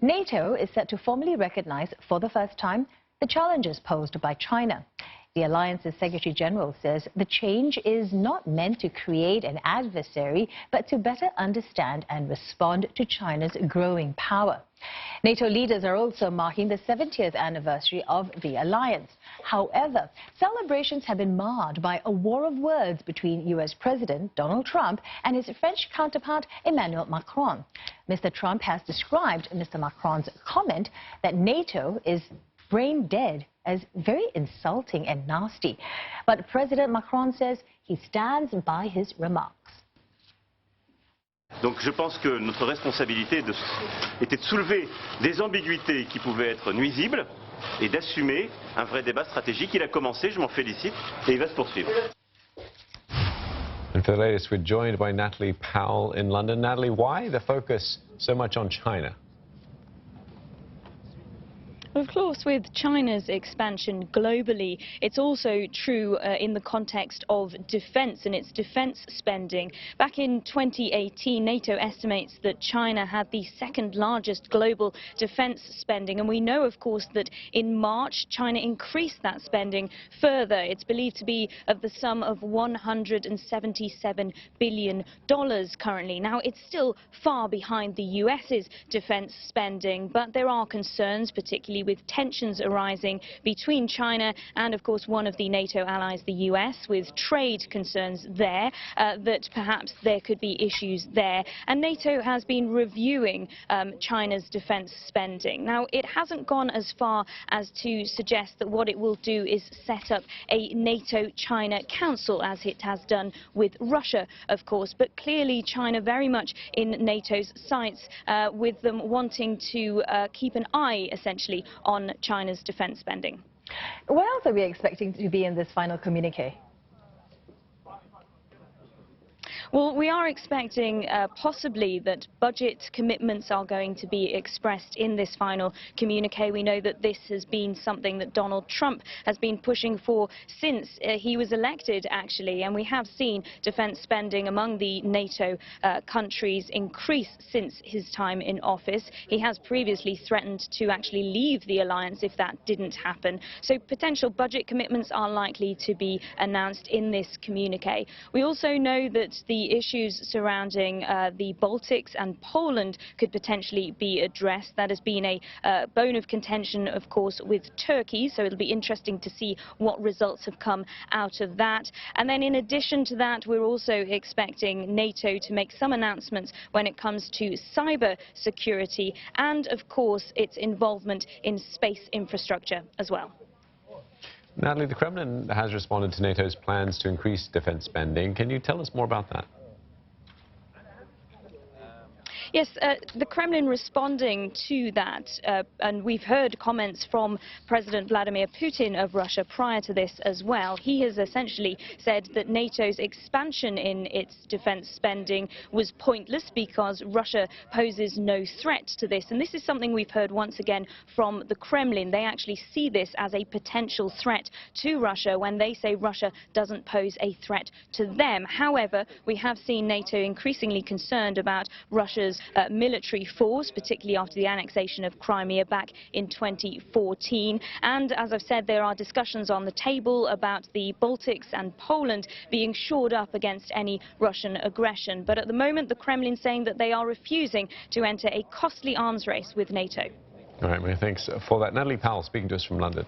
NATO is set to formally recognize for the first time the challenges posed by China. The alliance's Secretary General says the change is not meant to create an adversary, but to better understand and respond to China's growing power. NATO leaders are also marking the 70th anniversary of the alliance. However, celebrations have been marred by a war of words between U.S. President Donald Trump and his French counterpart Emmanuel Macron. Mr. Trump has described Mr. Macron's comment that NATO is brain dead as very insulting and nasty. But President Macron says he stands by his remarks. Donc je pense que notre responsabilité était de soulever des ambiguïtés qui pouvaient être nuisibles et d'assumer un vrai débat stratégique. Il a commencé, je m'en félicite, et il va se poursuivre. And for the latest, we're joined by Natalie Powell in London. Natalie, why the focus so much on China? Of course, with China's expansion globally, it's also true in the context of defence and its defence spending. Back in 2018, NATO estimates that China had the second largest global defence spending. And we know, of course, that in March, China increased that spending further. It's believed to be of the sum of $177 billion currently. Now, it's still far behind the US's defence spending, but there are concerns, particularly with tensions arising between China and, of course, one of the NATO allies, the US, with trade concerns there, that perhaps there could be issues there. And NATO has been reviewing China's defence spending. Now, it hasn't gone as far as to suggest that what it will do is set up a NATO-China Council, as it has done with Russia, of course. But clearly, China very much in NATO's sights, with them wanting to keep an eye, essentially, on China's defence spending. What else are we expecting to be in this final communique? Well, we are expecting possibly that budget commitments are going to be expressed in this final communique. We know that this has been something that Donald Trump has been pushing for since he was elected, actually, and we have seen defence spending among the NATO countries increase since his time in office. He has previously threatened to actually leave the alliance if that didn't happen. So potential budget commitments are likely to be announced in this communique. We also know that the issues surrounding the Baltics and Poland could potentially be addressed. That has been a bone of contention, of course, with Turkey, so it'll be interesting to see what results have come out of that. And then in addition to that, we're also expecting NATO to make some announcements when it comes to cyber security and, of course, its involvement in space infrastructure as well. Natalie, the Kremlin has responded to NATO's plans to increase defence spending. Can you tell us more about that? Yes, the Kremlin responding to that, and we've heard comments from President Vladimir Putin of Russia prior to this as well. He has essentially said that NATO's expansion in its defence spending was pointless because Russia poses no threat to this. And this is something we've heard once again from the Kremlin. They actually see this as a potential threat to Russia when they say Russia doesn't pose a threat to them. However, we have seen NATO increasingly concerned about Russia's military force, particularly after the annexation of Crimea back in 2014. And as I've said, there are discussions on the table about the Baltics and Poland being shored up against any Russian aggression. But at the moment, the Kremlin saying that they are refusing to enter a costly arms race with NATO. All right, many thanks for that. Natalie Powell speaking to us from London.